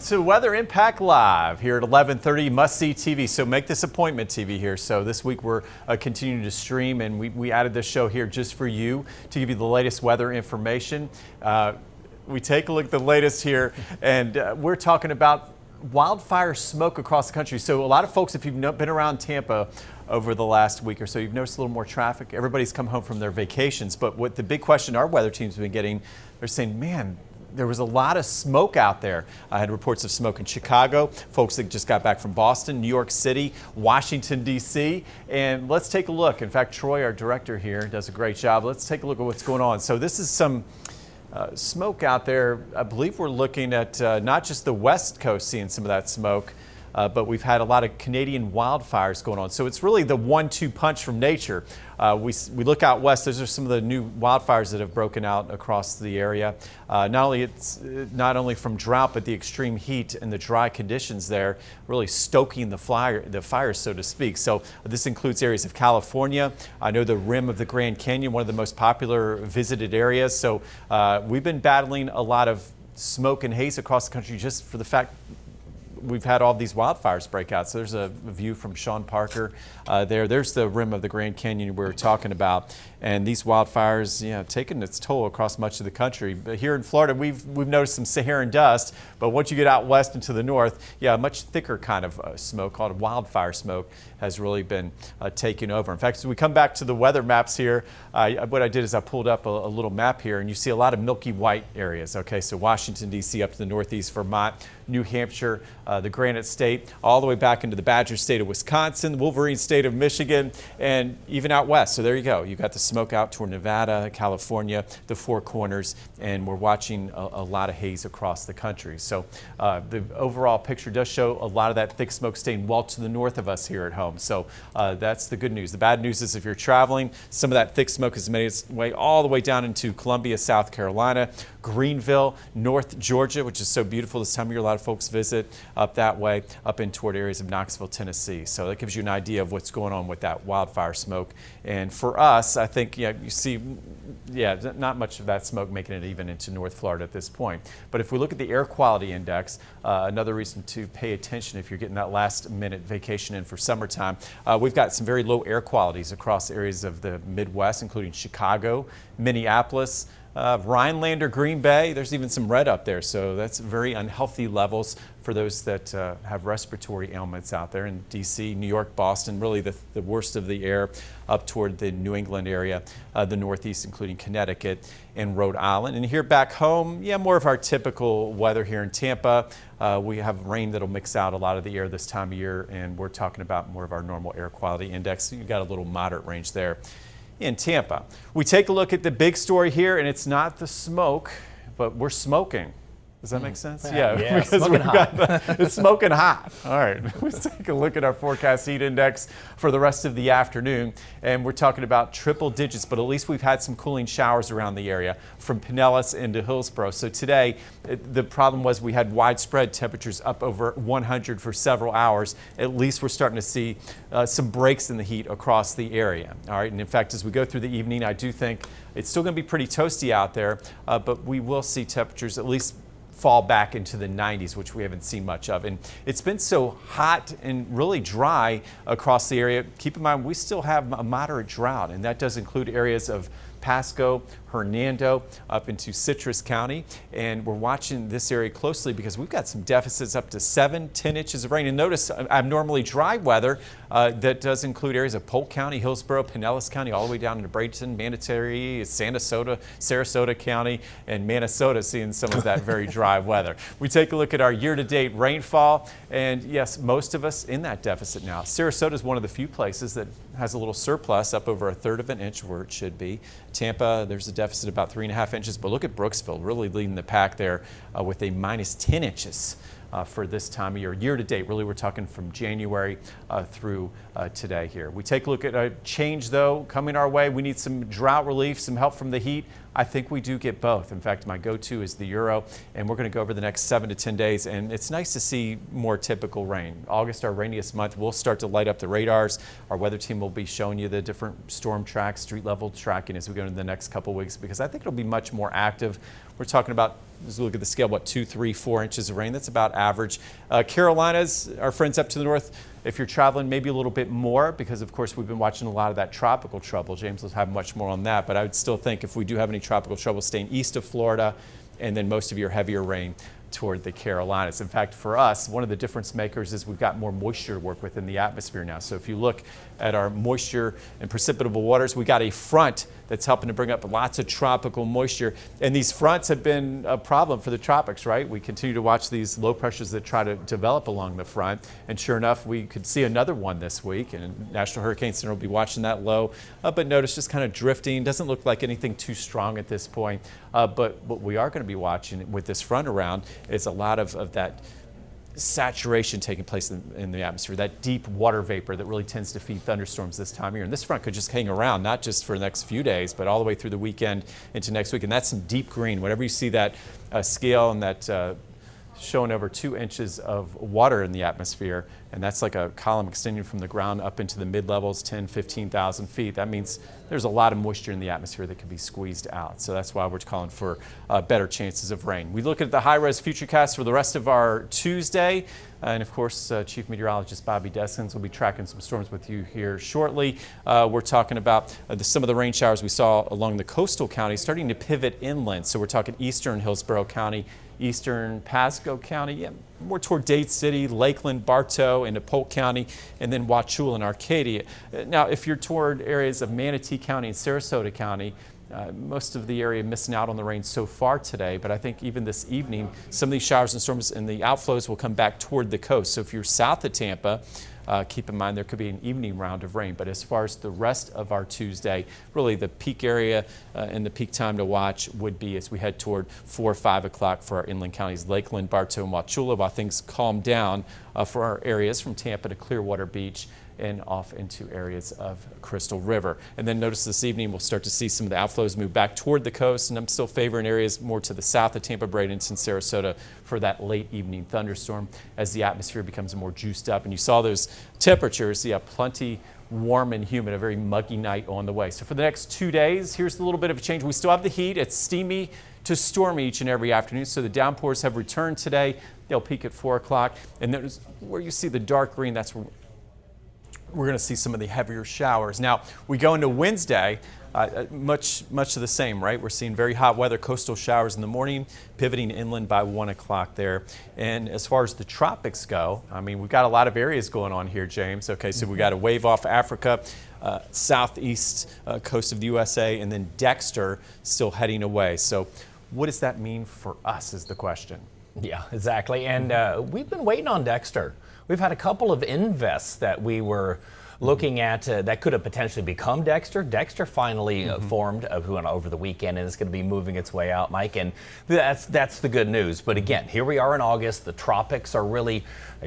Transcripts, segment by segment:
To Weather Impact Live here at 11:30 must-see TV. So make this appointment TV here. So this week we're continuing to stream, and we added this show here just for you to give you the latest weather information. We take a look at the latest here, and we're talking about wildfire smoke across the country. So a lot of folks, if you've been around Tampa over the last week or so, you've noticed a little more traffic. Everybody's come home from their vacations, but what the big question our weather team's been getting, they're saying, man, there was a lot of smoke out there. I had reports of smoke in Chicago, folks that just got back from Boston, New York City, Washington, D.C. And let's take a look. In fact, Troy, our director here, does a great job. Let's take a look at what's going on. So this is some smoke out there. I believe we're looking at not just the West Coast seeing some of that smoke, but we've had a lot of Canadian wildfires going on. So it's really the 1-2 punch from nature. We look out west, those are some of the new wildfires that have broken out across the area. Not only from drought, but the extreme heat and the dry conditions there, really stoking the fires, so to speak. So this includes areas of California. I know the rim of the Grand Canyon, one of the most popular visited areas. So we've been battling a lot of smoke and haze across the country just for the fact we've had all these wildfires break out. So there's a view from Sean Parker there's the rim of the Grand Canyon we were talking about, and these wildfires, taking its toll across much of the country. But here in Florida, we've noticed some Saharan dust, but once you get out west into the north, a much thicker kind of smoke called wildfire smoke has really been taking over. In fact, as we come back to the weather maps here, what I did is I pulled up a little map here, and you see a lot of milky white areas. Okay, so Washington, D.C. up to the northeast, Vermont, New Hampshire, the Granite State, all the way back into the Badger State of Wisconsin, the Wolverine State of Michigan, and even out west. So there you go. You got the smoke out toward Nevada, California, the Four Corners, and we're watching a lot of haze across the country. So the overall picture does show a lot of that thick smoke staying well to the north of us here at home. So that's the good news. The bad news is if you're traveling, some of that thick smoke has made its way all the way down into Columbia, South Carolina, Greenville, North Georgia, which is so beautiful this time of year. A lot of folks visit up that way, up in toward areas of Knoxville, Tennessee. So that gives you an idea of what's going on with that wildfire smoke. And for us, I think, you see, not much of that smoke making it even into North Florida at this point. But if we look at the air quality index, another reason to pay attention if you're getting that last minute vacation in for summertime, we've got some very low air qualities across areas of the Midwest, including Chicago, Minneapolis, Rhinelander, Green Bay. There's even some red up there, so that's very unhealthy levels for those that have respiratory ailments out there in D.C., New York, Boston, really the worst of the air up toward the New England area, the Northeast, including Connecticut and Rhode Island. And here back home, more of our typical weather here in Tampa. We have rain that'll mix out a lot of the air this time of year, and we're talking about more of our normal air quality index. So you've got a little moderate range there in Tampa. We take a look at the big story here, and it's not the smoke, but we're smoking. Does that make sense? Yeah, smoking hot. It's smoking hot. All right, let's take a look at our forecast heat index for the rest of the afternoon. And we're talking about triple digits, but at least we've had some cooling showers around the area from Pinellas into Hillsborough. So today, the problem was we had widespread temperatures up over 100 for several hours. At least we're starting to see some breaks in the heat across the area. All right, and in fact, as we go through the evening, I do think it's still going to be pretty toasty out there, but we will see temperatures at least fall back into the 90s, which we haven't seen much of. And it's been so hot and really dry across the area. Keep in mind, we still have a moderate drought, and that does include areas of Pasco, Hernando, up into Citrus County. And we're watching this area closely because we've got some deficits up to 7-10 inches of rain. And notice abnormally dry weather that does include areas of Polk County, Hillsborough, Pinellas County, all the way down into Bradenton, Manatee, Sarasota County, and Minnesota seeing some of that very dry weather. We take a look at our year-to-date rainfall, and yes, most of us in that deficit now. Sarasota is one of the few places that has a little surplus, up over 1/3 of an inch where it should be. Tampa, there's a deficit about 3.5 inches, but look at Brooksville, really leading the pack there with a minus 10 inches. For this time of year. Year to date, really we're talking from January through today here. We take a look at a change though coming our way. We need some drought relief, some help from the heat. I think we do get both. In fact, my go-to is the Euro, and we're going to go over the next 7 to 10 days, and it's nice to see more typical rain. August, our rainiest month, we'll start to light up the radars. Our weather team will be showing you the different storm tracks, street level tracking as we go into the next couple weeks, because I think it'll be much more active. We're talking about Just look at the scale, 2, 3, 4 inches of rain. That's about average. Carolinas, our friends up to the north, if you're traveling, maybe a little bit more because, of course, we've been watching a lot of that tropical trouble. James will have much more on that, but I would still think if we do have any tropical trouble, staying east of Florida, and then most of your heavier rain toward the Carolinas. In fact, for us, one of the difference makers is we've got more moisture to work with in the atmosphere now. So if you look at our moisture and precipitable waters, we got a front that's helping to bring up lots of tropical moisture. And these fronts have been a problem for the tropics, right? We continue to watch these low pressures that try to develop along the front. And sure enough, we could see another one this week. And National Hurricane Center will be watching that low. But notice just kind of drifting. Doesn't look like anything too strong at this point. But what we are going to be watching with this front around is a lot of that saturation taking place in the atmosphere, that deep water vapor that really tends to feed thunderstorms this time of year. And this front could just hang around, not just for the next few days, but all the way through the weekend into next week. And that's some deep green. Whenever you see that scale and that showing over 2 inches of water in the atmosphere, and that's like a column extending from the ground up into the mid-levels, 10, 15,000 feet. That means there's a lot of moisture in the atmosphere that can be squeezed out. So that's why we're calling for better chances of rain. We look at the high-res futurecast for the rest of our Tuesday. And of course, Chief Meteorologist Bobby Deskins will be tracking some storms with you here shortly. We're talking about some of the rain showers we saw along the coastal counties starting to pivot inland. So we're talking eastern Hillsborough County, eastern Pasco County, more toward Dade City, Lakeland, Bartow, into Polk County, and then Wauchula and Arcadia. Now, if you're toward areas of Manatee County and Sarasota County, most of the area missing out on the rain so far today, but I think even this evening, some of these showers and storms and the outflows will come back toward the coast. So if you're south of Tampa, keep in mind there could be an evening round of rain. But as far as the rest of our Tuesday, really the peak area and the peak time to watch would be as we head toward 4 or 5 o'clock for our inland counties, Lakeland, Bartow, and Wauchula, while things calm down for our areas from Tampa to Clearwater Beach and off into areas of Crystal River. And then notice this evening we'll start to see some of the outflows move back toward the coast, and I'm still favoring areas more to the south of Tampa, Bradenton, and Sarasota for that late evening thunderstorm as the atmosphere becomes more juiced up. And you saw those temperatures, plenty warm and humid, a very muggy night on the way. So for the next 2 days, here's a little bit of a change. We still have the heat. It's steamy to stormy each and every afternoon. So the downpours have returned today. They'll peak at 4 o'clock. And there's where you see the dark green, that's where we're going to see some of the heavier showers. Now, we go into Wednesday, much of the same, right? We're seeing very hot weather, coastal showers in the morning, pivoting inland by 1 o'clock there. And as far as the tropics go, I mean, we've got a lot of areas going on here, James. Okay, so we got a wave off Africa, southeast coast of the USA, and then Dexter still heading away. So what does that mean for us is the question. Yeah, exactly. And we've been waiting on Dexter. We've had a couple of invests that we were looking at that could have potentially become Dexter. Dexter finally formed over the weekend, and it's going to be moving its way out, Mike. And that's the good news. But again, here we are in August. The tropics are really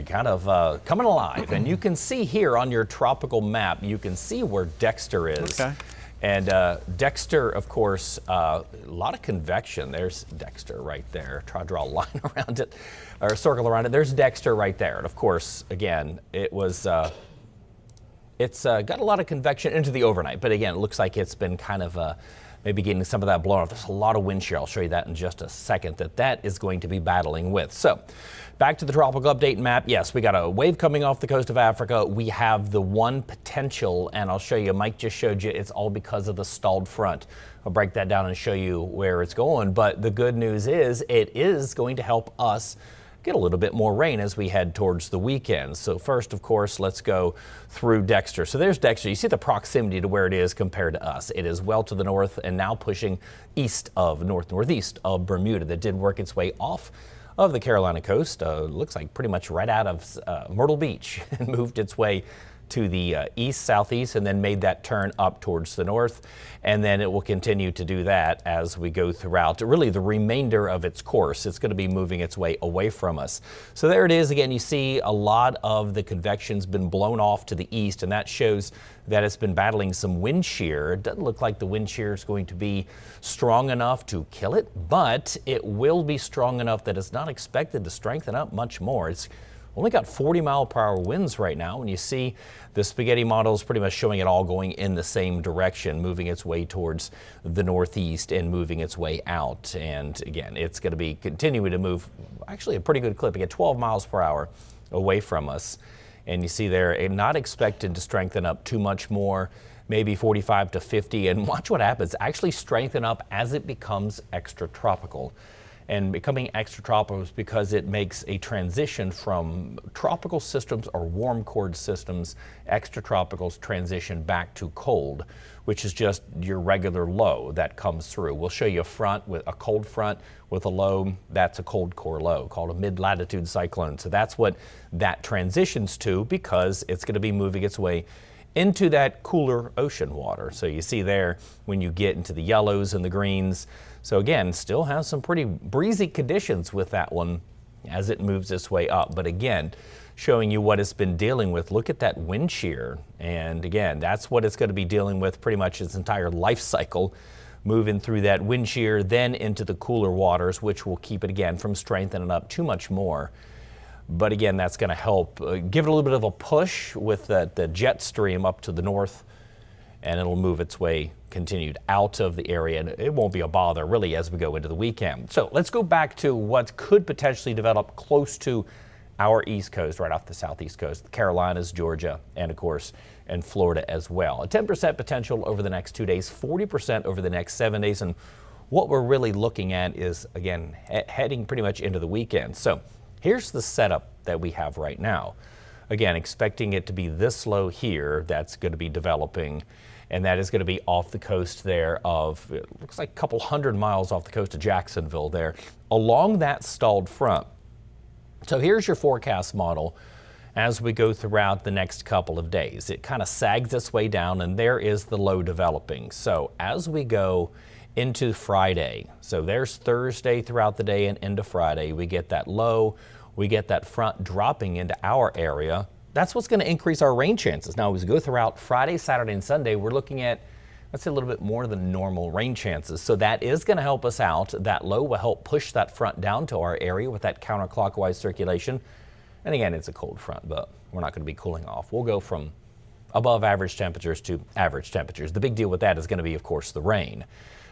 kind of coming alive. And you can see here on your tropical map, you can see where Dexter is. Okay. And Dexter, of course, a lot of convection. There's Dexter right there. Try to draw a line around it, or a circle around it. There's Dexter right there. And of course, again, it's got a lot of convection into the overnight. But again, it looks like it's been kind of maybe getting some of that blown off. There's a lot of wind shear. I'll show you that in just a second, that is going to be battling with. So back to the tropical update map. Yes, we got a wave coming off the coast of Africa. We have the one potential, and I'll show you, Mike just showed you, it's all because of the stalled front. I'll break that down and show you where it's going. But the good news is it is going to help us get a little bit more rain as we head towards the weekend. So first, of course, let's go through Dexter. So there's Dexter. You see the proximity to where it is compared to us. It is well to the north and now pushing east of northeast of Bermuda. That did work its way off of the Carolina coast. Looks like pretty much right out of Myrtle Beach and moved its way to the east, southeast, and then made that turn up towards the north. And then it will continue to do that as we go throughout really the remainder of its course. It's going to be moving its way away from us. So there it is. Again, you see a lot of the convection's been blown off to the east, and that shows that it's been battling some wind shear. It doesn't look like the wind shear is going to be strong enough to kill it, but it will be strong enough that it's not expected to strengthen up much more. It's only got 40-mile-per-hour winds right now. And you see the spaghetti model is pretty much showing it all going in the same direction, moving its way towards the northeast and moving its way out. And again, it's going to be continuing to move actually a pretty good clip, at 12 miles per hour away from us. And you see there, not expected to strengthen up too much more, maybe 45 to 50. And watch what happens, actually strengthen up as it becomes extratropical. And becoming extratropical is because it makes a transition from tropical systems or warm chord systems. Extratropicals transition back to cold, which is just your regular low that comes through. We'll show you a front with a cold front with a low. That's a cold core low called a mid-latitude cyclone. So that's what that transitions to, because it's going to be moving its way into that cooler ocean water. So you see there when you get into the yellows and the greens. So again, still has some pretty breezy conditions with that one as it moves its way up. But again, showing you what it's been dealing with. Look at that wind shear. And again, that's what it's going to be dealing with pretty much its entire life cycle, moving through that wind shear, then into the cooler waters, which will keep it again from strengthening up too much more. But again, that's going to help give it a little bit of a push with the jet stream up to the north, and it'll move its way continued out of the area, and it won't be a bother really as we go into the weekend. So let's go back to what could potentially develop close to our east coast, right off the southeast coast, the Carolinas, Georgia, and of course, and Florida as well. A 10% potential over the next 2 days, 40% over the next 7 days, and what we're really looking at is, again, heading pretty much into the weekend. So here's the setup that we have right now. Again, expecting it to be this low here that's going to be developing, and that is going to be off the coast there of, it looks like a couple hundred miles off the coast of Jacksonville there, along that stalled front. So here's your forecast model as we go throughout the next couple of days. It kind of sags its way down, and there is the low developing. So as we go into Friday, so there's Thursday throughout the day and into Friday, we get that low, we get that front dropping into our area. That's what's going to increase our rain chances. Now, as we go throughout Friday, Saturday, and Sunday, we're looking at, let's say, a little bit more than normal rain chances. So that is going to help us out. That low will help push that front down to our area with that counterclockwise circulation. And again, it's a cold front, but we're not going to be cooling off. We'll go from above average temperatures to average temperatures. The big deal with that is going to be, of course, the rain.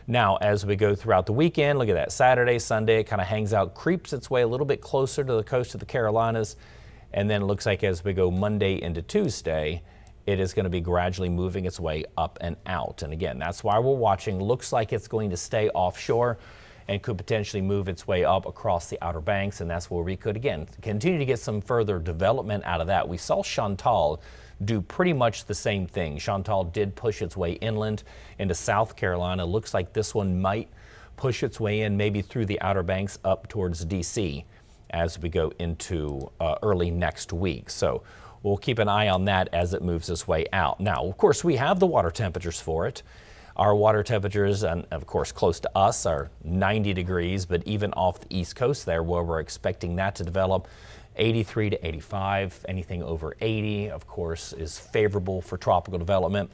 Now, as we go throughout the weekend, look at that Saturday, Sunday, it kind of hangs out, creeps its way a little bit closer to the coast of the Carolinas. And then it looks like as we go Monday into Tuesday, it is going to be gradually moving its way up and out. And again, that's why we're watching. Looks like it's going to stay offshore and could potentially move its way up across the Outer Banks. And that's where we could, again, continue to get some further development out of that. We saw Chantal do pretty much the same thing. Chantal did push its way inland into South Carolina. Looks like this one might push its way in maybe through the Outer Banks up towards D.C. as we go into early next week. So we'll keep an eye on that as it moves its way out. Now, of course, we have the water temperatures for it. Our water temperatures, and of course, close to us are 90 degrees, but even off the East Coast there, where we're expecting that to develop, 83 to 85, anything over 80, of course, is favorable for tropical development.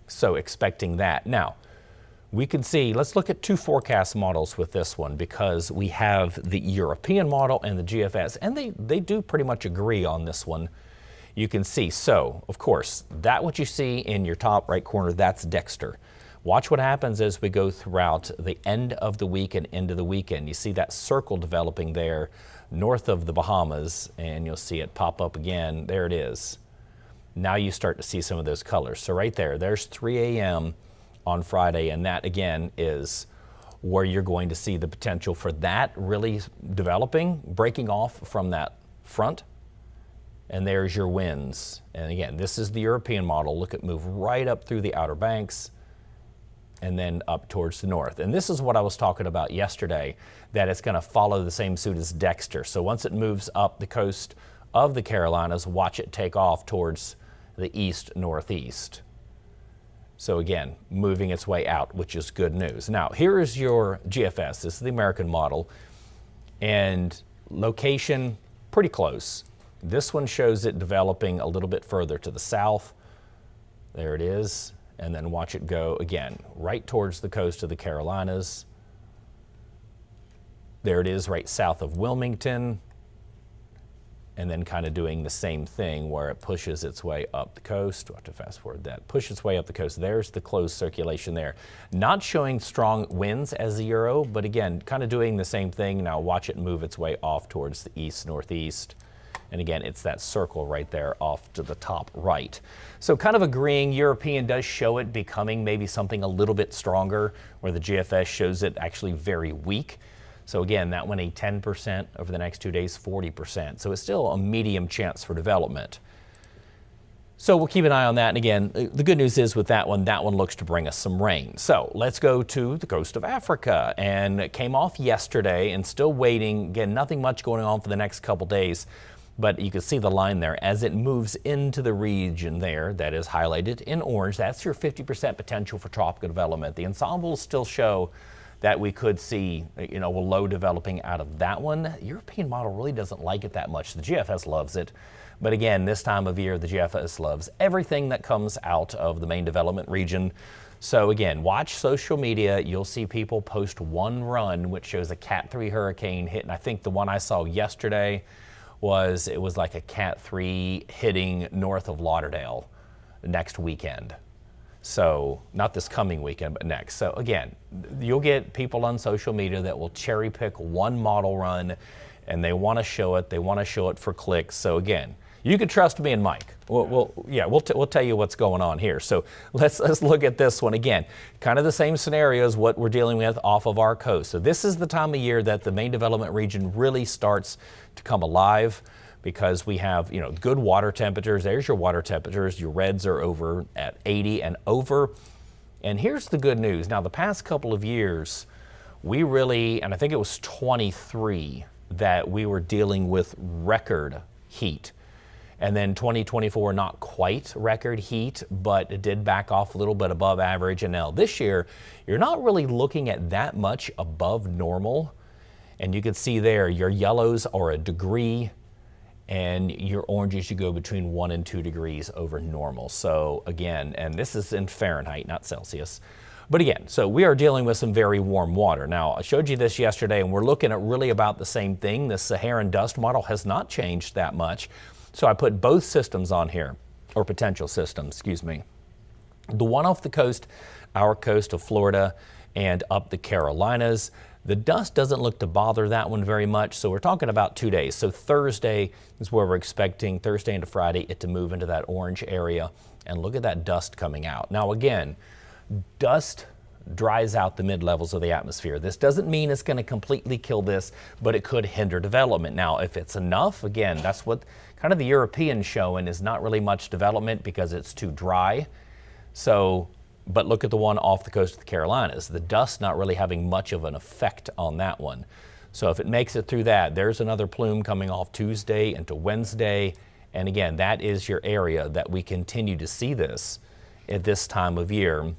So expecting that. Now, we can see, let's look at two forecast models with this one, because we have the European model and the GFS, and they do pretty much agree on this one. You can see, so of course, that what you see in your top right corner, that's Dexter. Watch what happens as we go throughout the end of the week and into the weekend. You see that circle developing there north of the Bahamas, and you'll see it pop up again. There it is. Now you start to see some of those colors. So right there, there's 3 a.m. on Friday, and that again is where you're going to see the potential for that really developing, breaking off from that front. And there's your winds. And again, this is the European model. Look at move right up through the Outer Banks and then up towards the north. And this is what I was talking about yesterday, that it's going to follow the same suit as Dexter. So once it moves up the coast of the Carolinas, watch it take off towards the east-northeast. So again, moving its way out, which is good news. Now, here is your GFS. This is the American model. And location, pretty close. This one shows it developing a little bit further to the south. There it is. And then watch it go again, right towards the coast of the Carolinas. There it is, right south of Wilmington. and then kind of doing the same thing where it pushes its way up the coast. We'll have to fast forward that. Push its way up the coast. There's the closed circulation there. Not showing strong winds as the Euro, but again, kind of doing the same thing. Now watch it move its way off towards the east-northeast. And again, it's that circle right there off to the top right. So kind of agreeing, European does show it becoming maybe something a little bit stronger, where the GFS shows it actually very weak. So again, that one a 10%, over the next 2 days, 40%. So it's still a medium chance for development. So we'll keep an eye on that. And again, the good news is with that one looks to bring us some rain. So let's go to the coast of Africa, and it came off yesterday and still waiting. Again, nothing much going on for the next couple days, but you can see the line there as it moves into the region there that is highlighted in orange. That's your 50% potential for tropical development. The ensembles still show that we could see, a low developing out of that one. The European model really doesn't like it that much. The GFS loves it. But again, this time of year, the GFS loves everything that comes out of the main development region. So again, watch social media. You'll see people post one run, which shows a Cat 3 hurricane hitting. I think the one I saw yesterday was like a Cat 3 hitting north of Lauderdale next weekend. So not this coming weekend, but next. So again, you'll get people on social media that will cherry pick one model run, and they want to show it. They want to show it for clicks. So again, you can trust me and Mike. We'll tell you what's going on here. So let's look at this one again. Kind of the same scenario as what we're dealing with off of our coast. So this is the time of year that the main development region really starts to come alive, because we have, good water temperatures. There's your water temperatures. Your reds are over at 80 and over. And here's the good news. Now, the past couple of years, we really, and I think it was 23, that we were dealing with record heat. And then 2024, not quite record heat, but it did back off a little bit above average. And now this year, you're not really looking at that much above normal. And you can see there, your yellows are a degree, and your oranges you go between 1 and 2 degrees over normal. So again, and this is in Fahrenheit, not Celsius. But again, so we are dealing with some very warm water. Now, I showed you this yesterday, and we're looking at really about the same thing. The Saharan dust model has not changed that much. So I put both systems on here, or potential systems, excuse me. The one off the coast, our coast of Florida, and up the Carolinas. The dust doesn't look to bother that one very much, so we're talking about 2 days. So Thursday is where we're expecting, Thursday into Friday, it to move into that orange area. And look at that dust coming out. Now again, dust dries out the mid-levels of the atmosphere. This doesn't mean it's going to completely kill this, but it could hinder development. Now, if it's enough, again, that's what kind of the European showing is not really much development because it's too dry. So, but look at the one off the coast of the Carolinas. The dust not really having much of an effect on that one. So if it makes it through that, there's another plume coming off Tuesday into Wednesday. And again, that is your area that we continue to see this at this time of year,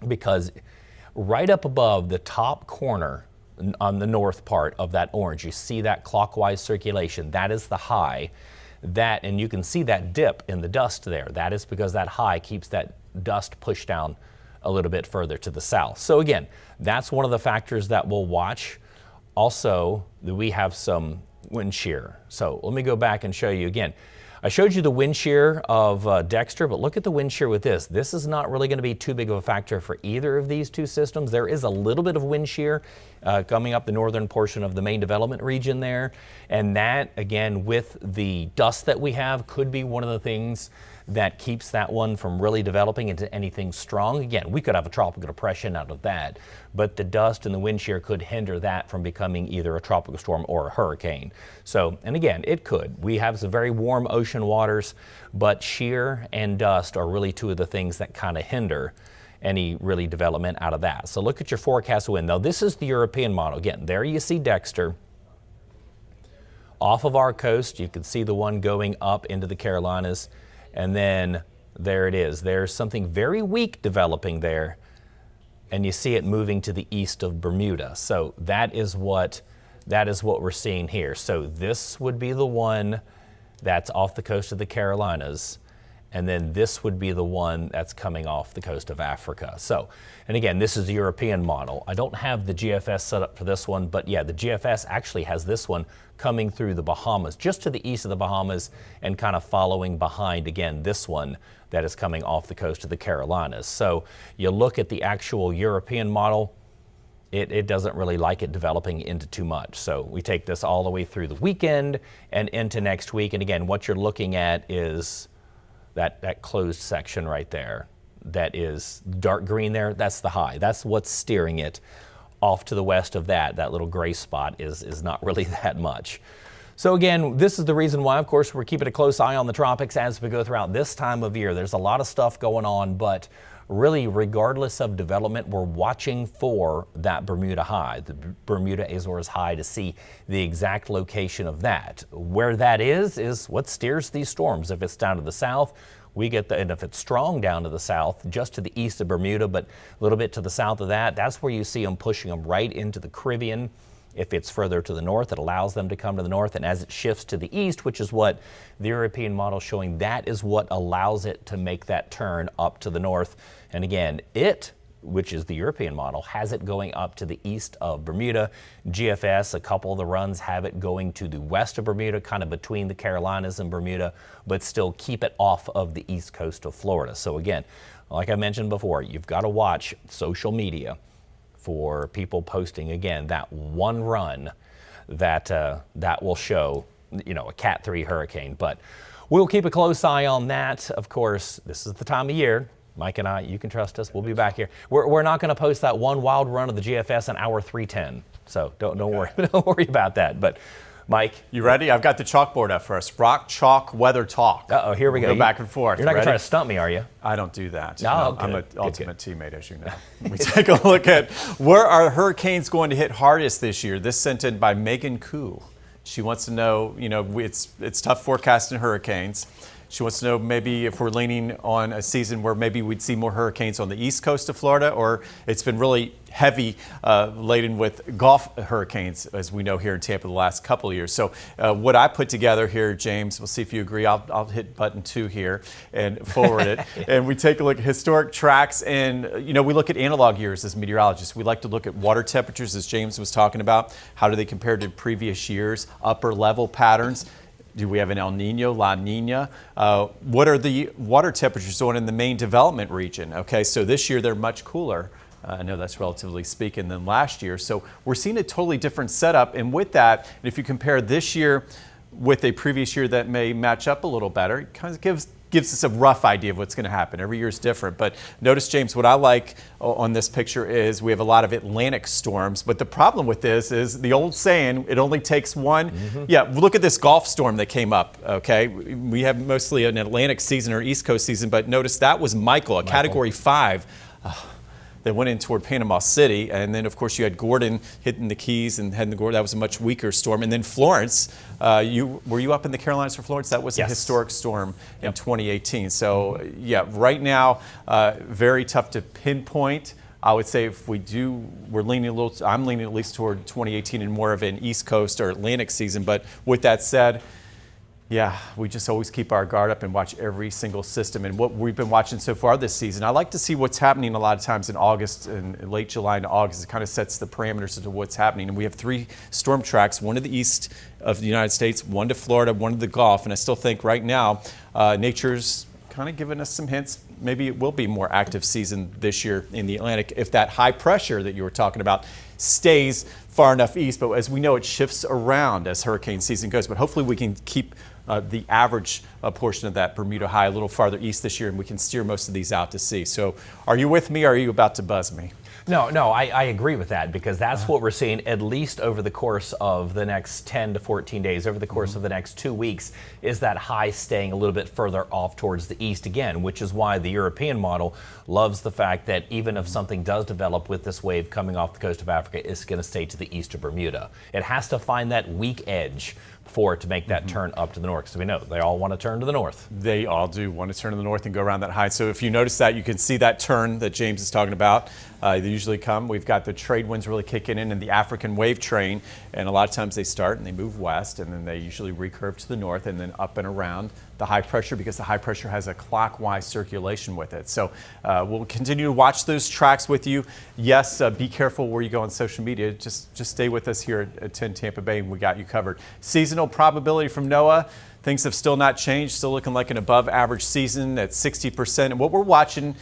because right up above the top corner on the north part of that orange, you see that clockwise circulation. That is the high. That, and you can see that dip in the dust there. That is because that high keeps that dust pushed down a little bit further to the south. So again, that's one of the factors that we'll watch. Also, we have some wind shear. So let me go back and show you again. I showed you the wind shear of Dexter, but look at the wind shear with this. This is not really going to be too big of a factor for either of these two systems. There is a little bit of wind shear coming up the northern portion of the main development region there. And that, again, with the dust that we have, could be one of the things that keeps that one from really developing into anything strong. Again, we could have a tropical depression out of that, but the dust and the wind shear could hinder that from becoming either a tropical storm or a hurricane. So, and again, it could. We have some very warm ocean waters, but shear and dust are really two of the things that kind of hinder any really development out of that. So look at your forecast wind. Now, this is the European model. Again, there you see Dexter. Off of our coast, you can see the one going up into the Carolinas. And then there it is. There's something very weak developing there, and you see it moving to the east of Bermuda. So that is what we're seeing here. So this would be the one that's off the coast of the Carolinas, and then this would be the one that's coming off the coast of Africa. So, and again, this is the European model. I don't have the GFS set up for this one, but yeah, the GFS actually has this one coming through the Bahamas, just to the east of the Bahamas, and kind of following behind, again, this one that is coming off the coast of the Carolinas. So you look at the actual European model, it doesn't really like it developing into too much. So we take this all the way through the weekend and into next week. And again, what you're looking at is that closed section right there. That is dark green there. That's the high. That's what's steering it. Off to the west of that little gray spot is not really that much. So again, this is the reason why, of course, we're keeping a close eye on the tropics as we go throughout this time of year. There's a lot of stuff going on, but really, regardless of development, we're watching for that Bermuda high, the Bermuda Azores high, to see the exact location of that. Where that is what steers these storms. If it's down to the south, we get and if it's strong down to the south, just to the east of Bermuda, but a little bit to the south of that, that's where you see them pushing them right into the Caribbean. If it's further to the north, it allows them to come to the north. And as it shifts to the east, which is what the European model is showing, that is what allows it to make that turn up to the north. And again, which is the European model, has it going up to the east of Bermuda. GFS, a couple of the runs have it going to the west of Bermuda, kind of between the Carolinas and Bermuda, but still keep it off of the east coast of Florida. So again, like I mentioned before, you've got to watch social media for people posting, again, that one run that will show, a Cat 3 hurricane. But we'll keep a close eye on that. Of course, this is the time of year. Mike and I, you can trust us. We'll be back here. We're not going to post that one wild run of the GFS in hour 3:10. So don't worry. Don't worry about that. But Mike, you ready? I've got the chalkboard up for us. Rock, chalk, weather talk. Uh-oh, here we go. Go back and forth. You're not going to try to stump me, are you? I don't do that. No, I'm an good, ultimate teammate, as you know. We take a look at where are hurricanes going to hit hardest this year. This sent in by Megan Koo. She wants to know, it's tough forecasting hurricanes. She wants to know maybe if we're leaning on a season where maybe we'd see more hurricanes on the east coast of Florida, or it's been really heavy laden with Gulf hurricanes, as we know here in Tampa the last couple of years. So what I put together here, James, we'll see if you agree. I'll hit button 2 here and forward it. And we take a look at historic tracks, and we look at analog years as meteorologists. We like to look at water temperatures, as James was talking about. How do they compare to previous years? Upper level patterns. Do we have an El Nino, La Nina? What are the water temperatures doing in the main development region? Okay, so this year they're much cooler. I know that's relatively speaking than last year. So we're seeing a totally different setup. And with that, if you compare this year with a previous year that may match up a little better, it kind of gives us a rough idea of what's going to happen. Every year is different. But notice, James, what I like on this picture is we have a lot of Atlantic storms. But the problem with this is the old saying, it only takes one. Mm-hmm. Yeah, look at this Gulf storm that came up, okay? We have mostly an Atlantic season or East Coast season, but notice that was Michael, Category 5. That went in toward Panama City. And then, of course, you had Gordon hitting the Keys and heading the Gordon. That was a much weaker storm. And then Florence, were you up in the Carolinas for Florence? That was a historic storm in 2018. So, yeah, right now, very tough to pinpoint. I would say if I'm leaning at least toward 2018 and more of an East Coast or Atlantic season. But with that said, yeah, we just always keep our guard up and watch every single system. And what we've been watching so far this season, I like to see what's happening a lot of times in August and late July into August. It kind of sets the parameters into what's happening. And we have 3 storm tracks, one to the east of the United States, one to Florida, one to the Gulf. And I still think right now, nature's kind of giving us some hints. Maybe it will be more active season this year in the Atlantic if that high pressure that you were talking about stays far enough east. But as we know, it shifts around as hurricane season goes. But hopefully we can keep the average portion of that Bermuda high a little farther east this year, and we can steer most of these out to sea. So are you with me, or are you about to buzz me? No, I agree with that, because that's what we're seeing at least over the course of the next 10 to 14 days, over the course of the next 2 weeks, is that high staying a little bit further off towards the east again, which is why the European model loves the fact that even if something does develop with this wave coming off the coast of Africa, it's going to stay to the east of Bermuda. It has to find that weak edge for it to make that turn up to the north, because we know they all want to turn to the north. They all do want to turn to the north and go around that high. So if you notice that, you can see that turn that James is talking about. You usually come. We've got the trade winds really kicking in and the African wave train, and a lot of times they start and they move west, and then they usually recurve to the north and then up and around the high pressure, because the high pressure has a clockwise circulation with it. So we'll continue to watch those tracks with you. Yes, be careful where you go on social media. Just stay with us here at 10 Tampa Bay, and we got you covered. Seasonal probability from NOAA. Things have still not changed, still looking like an above average season at 60%. And what we're watching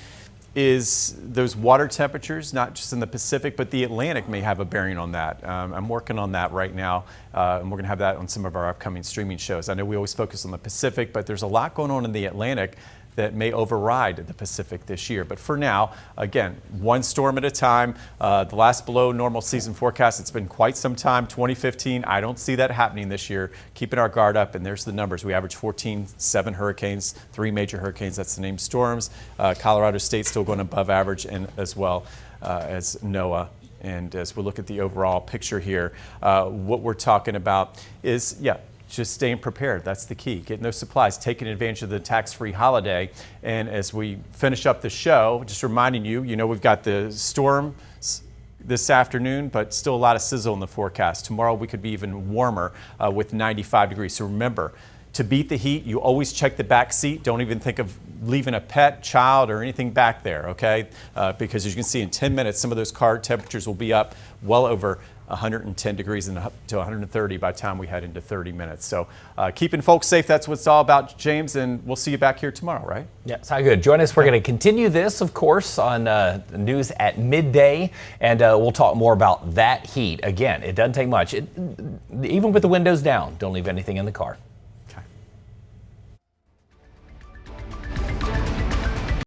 is those water temperatures, not just in the Pacific, but the Atlantic may have a bearing on that. I'm working on that right now, and we're going to have that on some of our upcoming streaming shows. I know we always focus on the Pacific, but there's a lot going on in the Atlantic that may override the Pacific this year. But for now, again, one storm at a time. The last below normal season forecast, it's been quite some time, 2015. I don't see that happening this year. Keeping our guard up, and there's the numbers. We average 14, 7 hurricanes, 3 major hurricanes, that's the named storms. Colorado State still going above average, and as well as NOAA. And as we look at the overall picture here, what we're talking about is, just staying prepared. That's the key. Getting those supplies, taking advantage of the tax-free holiday. And as we finish up the show, just reminding you, we've got the storm this afternoon, but still a lot of sizzle in the forecast. Tomorrow we could be even warmer with 95 degrees. So remember, to beat the heat, you always check the back seat. Don't even think of leaving a pet, child, or anything back there, okay? Because as you can see in 10 minutes, some of those car temperatures will be up well over 110 degrees and up to 130 by the time we head into 30 minutes. So keeping folks safe, that's what it's all about, James, and we'll see you back here tomorrow, right? Yeah, sounds good. Join us. We're going to continue this, of course, on the news at midday, and we'll talk more about that heat. Again, it doesn't take much. Even with the windows down, don't leave anything in the car.